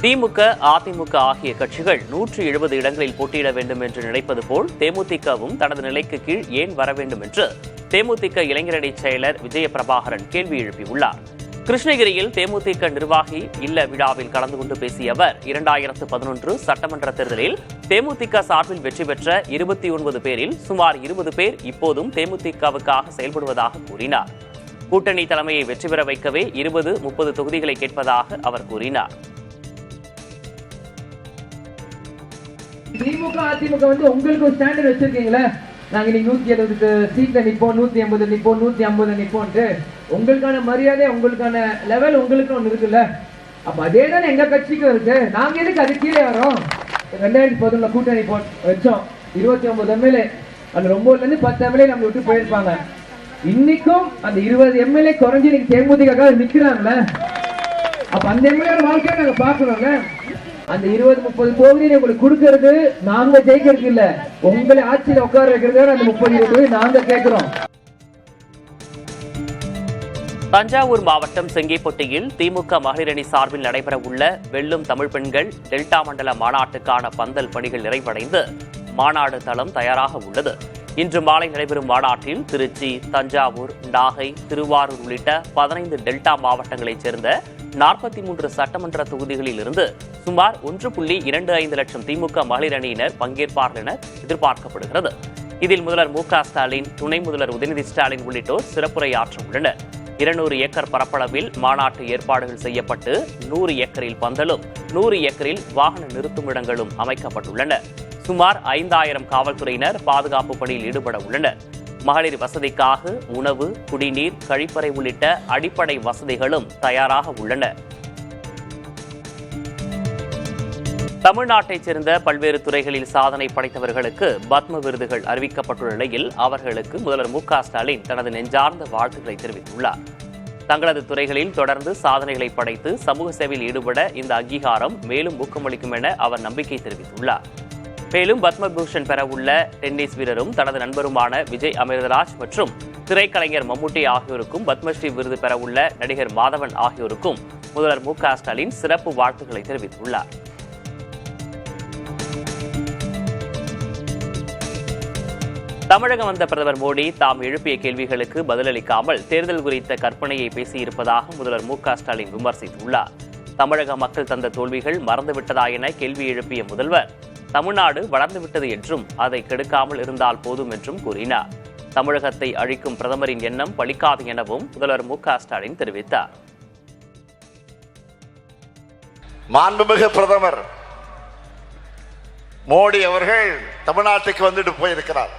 திமுக, அதிமுக ஆகிய கட்சிகள் 170 இடங்களில் போட்டியிட வேண்டும் என்று நினைப்பது போல் தேமுதிகவும் தனது நிலைக்கு கீழ் ஏன் வர வேண்டும் என்று தேமுதிக இளைஞரணி செயலர் விஜயபிரபாகரன் கேள்வி எழுப்பியுள்ளார். கிருஷ்ணகிரியில் தேமுதிக நிர்வாகி இல்ல விழாவில் கலந்து கொண்டு பேசிய அவர் 2011 சட்டமன்ற தேர்தலில் தேமுதிக சார்பில் வெற்றி பெற்ற 29 பேரில் சுமார் 20 பேர் இப்போதும் தேமுதிகவுக்காக செயல்படுவதாக கூறினார். கூட்டணி தலைமையை வெற்றி பெற வைக்கவே 20-30 தொகுதிகளை கேட்பதாக அவர் கூறினார். திமுக, அதிமுக உங்களுக்கு ஒரு ஸ்டாண்டர்ட் வச்சிருக்கீங்களா? நாங்க நீங்க 170 சீட்ல நிப்போம், 180 நிப்போம், 150 நிப்போம்ட்டு உங்களுக்கான மரியாதை, உங்களுக்கான லெவல் உங்களுக்கு ஒண்ணு இருக்குல்ல. அப்ப அதே தானே எங்க கட்சிக்கும் இருக்கு. நாங்க எதுக்கு அது கீழே வரோம்? 2011 கூட்டணி வச்சோம், 29 எம்எல்ஏ, அந்த 9ல இருந்து 10 எம்எல்ஏ நம்ம விட்டு போயிருப்பாங்க. இன்னைக்கும் அந்த 20 எம்எல்ஏ குறைஞ்சி நீங்க தேமுதிக நிக்கிறாங்களே, அப்ப அந்த எம்எல்ஏ வாழ்க்கையை நாங்க பாக்கணும்ல. அந்த 20-30 தொகுதியை உங்களுக்கு கொடுக்கிறது நாங்க ஜெயிக்கிறது இல்ல, உங்களை ஆட்சியில் உட்கார வைக்கிறது. அந்த 30-20 நாங்க கேட்கிறோம். தஞ்சாவூர் மாவட்டம் செங்கிப்பட்டியில் திமுக மகளிரணி சார்பில் நடைபெற உள்ள வெல்லும் தமிழ் பெண்கள் டெல்டா மண்டல மாநாட்டுக்கான பந்தல் பணிகள் நிறைவடைந்து மாநாடு தளம் தயாராக உள்ளது. இன்று மாலை நடைபெறும் மாநாட்டில் திருச்சி, தஞ்சாவூர், நாகை, திருவாரூர் உள்ளிட்ட 15 டெல்டா மாவட்டங்களைச் சேர்ந்த 43 சட்டமன்ற தொகுதிகளில் இருந்து சுமார் 1.25 லட்சம் திமுக மகளிர் அணியினர் பங்கேற்பார்கள் என எதிர்பார்க்கப்படுகிறது. இதில் முதல்வர் மு.க. ஸ்டாலின், துணை முதல்வர் உதயநிதி ஸ்டாலின் உள்ளிட்டோர் சிறப்புரையாற்ற உள்ளனர். 200 ஏக்கர் பரப்பளவில் மாநாட்டு ஏற்பாடுகள் செய்யப்பட்டு 100 ஏக்கரில் பந்தலும் 100 ஏக்கரில் வாகன நிறுத்துமிடங்களும் அமைக்கப்பட்டுள்ளன. சுமார் 5000 காவல்துறையினர் பாதுகாப்பு பணியில் ஈடுபட உள்ளனர். மகளிர் வசதிக்காக உணவு, குடிநீர், கழிப்பறை உள்ளிட்ட அடிப்படை வசதிகளும் தயாராக உள்ளன. தமிழ்நாட்டைச் சேர்ந்த பல்வேறு துறைகளில் சாதனை படைத்தவர்களுக்கு பத்ம விருதுகள் அறிவிக்கப்பட்டுள்ள நிலையில் அவர்களுக்கு முதல்வர் மு.க. ஸ்டாலின் தனது நெஞ்சார்ந்த வாழ்த்துக்களை தெரிவித்துள்ளார். தங்களது துறைகளில் தொடர்ந்து சாதனைகளை படைத்து சமூக சேவையில் ஈடுபட இந்த அங்கீகாரம் மேலும் ஊக்கமளிக்கும் என அவர் நம்பிக்கை தெரிவித்துள்ளார். மேலும் பத்மபூஷன் பெறவுள்ள டென்னிஸ் வீரரும் தனது நண்பருமான விஜய் அமிர்தராஜ் மற்றும் திரைக்கலைஞர் மம்முட்டி ஆகியோருக்கும் பத்மஸ்ரீ விருது பெறவுள்ள நடிகர் மாதவன் ஆகியோருக்கும் முதல்வர் மு.க. ஸ்டாலின் சிறப்பு வாழ்த்துக்களை தெரிவித்துள்ளார். தமிழகம் வந்த பிரதமர் மோடி தாம் எழுப்பிய கேள்விகளுக்கு பதிலளிக்காமல் தேர்தல் குறித்த கற்பனையை பேசியிருப்பதாக முதல்வர் மு.க. ஸ்டாலின் விமர்சித்துள்ளார். தமிழக மக்கள் தந்த தோல்விகள் மறந்துவிட்டதா என கேள்வி எழுப்பிய முதல்வர் தமிழ்நாடு வளர்ந்துவிட்டது என்றும் அதை கெடுக்காமல் இருந்தால் போதும் என்றும் கூறினார். தமிழகத்தை அழிக்கும் பிரதமரின் எண்ணம் பலிக்காது எனவும் முதல்வர் மு.க. ஸ்டாலின் தெரிவித்தார். மாண்புமிகு பிரதமர் மோடி அவர்கள் தமிழ்நாட்டுக்கு வந்துட்டு போயிருக்கிறார்.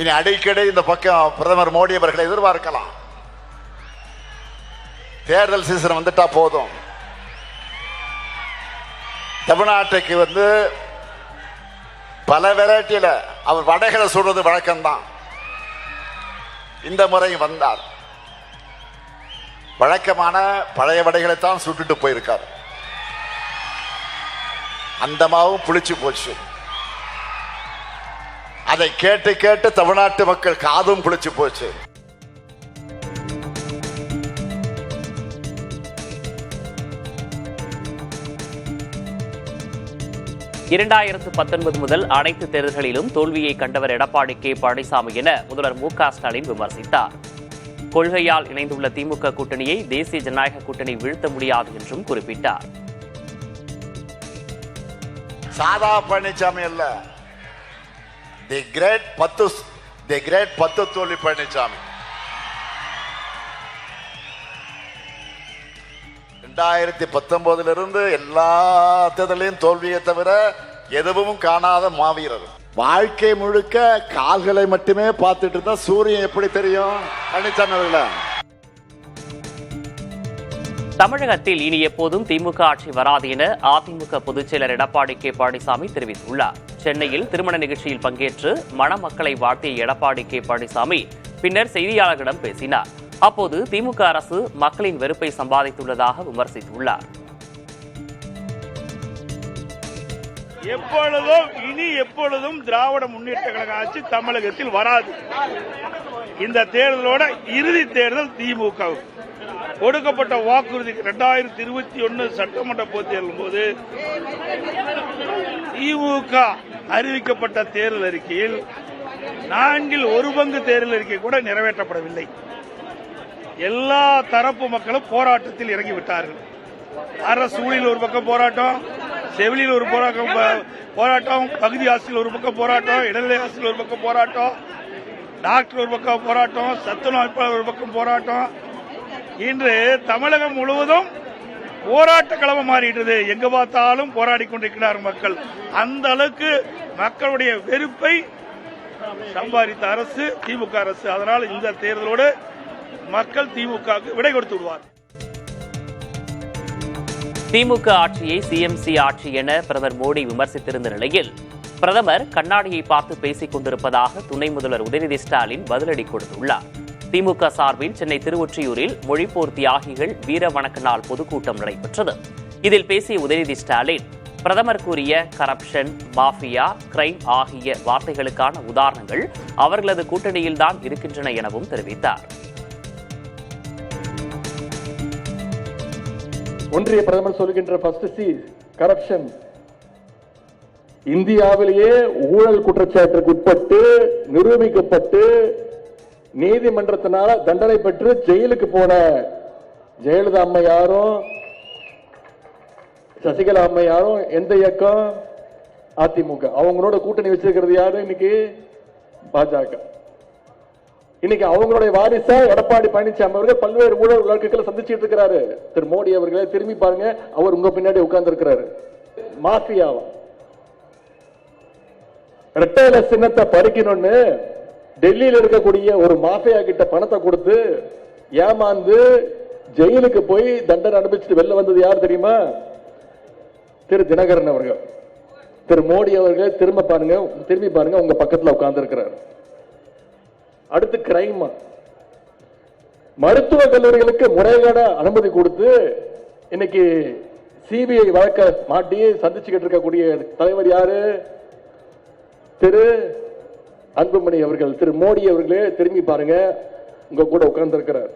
இனி அடிக்கடி இந்த பக்கம் பிரதமர் மோடி அவர்களை எதிர்பார்க்கலாம். தேர்தல் சீசன் வந்துட்டா போதும், தமிழ்நாட்டுக்கு வந்து பல வெரைட்டியில அவர் வடைகளை சுடுறது வழக்கம்தான். இந்த முறை வந்தார், வழக்கமான பழைய வடைகளைத்தான் சுட்டுட்டு போயிருக்கார். அந்த மாவும் புளிச்சு போச்சு. அதை கேட்டு கேட்டு தமிழ்நாட்டு மக்கள் காதும் புளிச்சு போச்சு. இரண்டாயிரத்து 19 முதல் அனைத்து தேர்தல்களிலும் தோல்வியை கண்டவர் எடப்பாடி கே. பழனிசாமி என முதல்வர் மு.க. ஸ்டாலின் விமர்சித்தார். கொள்கையால் இணைந்துள்ள திமுக கூட்டணியை தேசிய ஜனநாயக கூட்டணி வீழ்த்த முடியாது என்றும் குறிப்பிட்டார். சாதா பழனிசாமி அல்ல, தி கிரேட் 10 தோல்வி பழனிசாமி. 2019 இருந்து எல்லா தேர்தலையும் தோல்வியை தவிர எதுவும் காணாத மாவீரர். வாழ்க்கை முழுக்க கால்களை மட்டுமே பார்த்துட்டு இருந்தா சூரியன் எப்படி தெரியும்? பழனிசாமி அவர்கள தமிழகத்தில் இனி எப்போதும் திமுக ஆட்சி வராது என அதிமுக பொதுச் செயலர் எடப்பாடி கே. பழனிசாமி தெரிவித்துள்ளார். சென்னையில் திருமண நிகழ்ச்சியில் பங்கேற்று மணமக்களை வாழ்த்திய எடப்பாடி கே. பழனிசாமி பின்னர் செய்தியாளர்களிடம் பேசினார். அப்போது திமுக அரசு மக்களின் வெறுப்பை சம்பாதித்துள்ளதாக விமர்சித்துள்ளார். எப்பொழுதும் திராவிட முன்னேற்ற கழக ஆட்சி தமிழகத்தில் வராது. இந்த தேர்தலோட இறுதி தேர்தல் திமுக. கொடுக்கப்பட்ட வாக்குறுதி 2021 சட்டமன்ற பொதுத் தேர்தலின் போது திமுக அறிவிக்கப்பட்ட தேர்தல் அறிக்கையில் 1/4 பங்கு தேர்தல் அறிக்கை கூட நிறைவேற்றப்படவில்லை. எல்லா தரப்பு மக்களும் போராட்டத்தில் இறங்கிவிட்டார்கள். அரசு ஊழியர் ஒரு பக்கம் போராட்டம், செவிலியில் ஒரு போராட்டம், பகுதி ஆசிரியர் ஒரு பக்கம் போராட்டம், இடைநிலை ஆசிரியர் ஒரு பக்கம் போராட்டம், டாக்டர் ஒரு பக்கம் போராட்டம், சத்துணவு அமைப்பாளர் ஒரு பக்கம் போராட்டம். இன்று தமிழகம் முழுவதும் போராட்ட களம் மாறிட்டது. எங்க பார்த்தாலும் போராடி கொண்டிருக்கிறார் மக்கள். அந்த அளவுக்கு மக்களுடைய வெறுப்பை சம்பாதித்த அரசு திமுக அரசு. அதனால் இந்த தேர்தலோடு மக்கள் திமுகவுக்கு விடை கொடுத்து விடுவார். திமுக ஆட்சியை சிஎம்சி ஆட்சி என பிரதமர் மோடி விமர்சித்திருந்த நிலையில் பிரதமர் கண்ணாடியை பார்த்து பேசிக் கொண்டிருப்பதாக துணை முதல்வர் உதயநிதி ஸ்டாலின் பதிலடி கொடுத்துள்ளார். திமுக சார்பில் சென்னை திருவொற்றியூரில் மொழிப்போர் தியாகிகள் வீர வணக்க நாள் பொதுக்கூட்டம் நடைபெற்றது. இதில் பேசிய உதயநிதி ஸ்டாலின் பிரதமர் கூறிய கரப்ஷன், மாஃபியா, கிரைம் ஆகிய வார்த்தைகளுக்கான உதாரணங்கள் அவர்களது கூட்டணியில்தான் இருக்கின்றன எனவும் தெரிவித்தார். ஒன்றிய பிரதமர் சொல்கின்ற ஃபர்ஸ்ட் சி கரப்ஷன். இந்தியாவிலேயே ஊழல் குற்றச்சாட்டுக்கு உட்பட்டு நிரூபிக்கப்பட்டு நீதிமன்றத்தினால தண்டனை பெற்று ஜெயிலுக்கு போன ஜெயலலிதா அம்மையாரும் சசிகலா அம்மையாரும் எந்த இயக்கம்? அதிமுக. அவங்களோட கூட்டணி வச்சிருக்கிறது யாரு? இன்னைக்கு பாஜக. இன்னைக்கு அவங்களுடைய வாரிசா எடப்பாடி பழனிசாமி அவர்கள் பல்வேறு ஊழல் வழக்குகளை சந்திச்சுட்டு இருக்கிறாரு. திரு மோடி அவர்களே திரும்பி பாருங்க, அவர் உங்க பின்னாடி உட்கார்ந்து இருக்கிறாரு. மாஃபியாவா ரெட்டையில சின்னத்தை பறிக்கணும்னு டெல்லியில் இருக்கக்கூடிய ஒரு மாஃபியா கிட்ட பணத்தை கொடுத்து ஏமாந்து ஜெயிலுக்கு போய் தண்டனை அனுபவிச்சுட்டு வெளில வந்தது யார் தெரியுமா? திரு தினகரன் அவர்கள். திரு மோடி அவர்கள் திரும்பி பாருங்க, உங்க பக்கத்துல உட்கார்ந்து இருக்கிறார். அடுத்து கிரைம். மருத்துவ கல்லூரிகளுக்கு முறைகேட அனுமதி கொடுத்து இன்னைக்கு சிபிஐ வழக்க மாட்டி சந்திச்சுக்கிட்டு இருக்கக்கூடிய தலைவர் யாரு? திரு அன்புமணி அவர்கள். திரு மோடி அவர்களே திரும்பி பாருங்க, உங்க கூட உட்கார்ந்து இருக்கிறார்.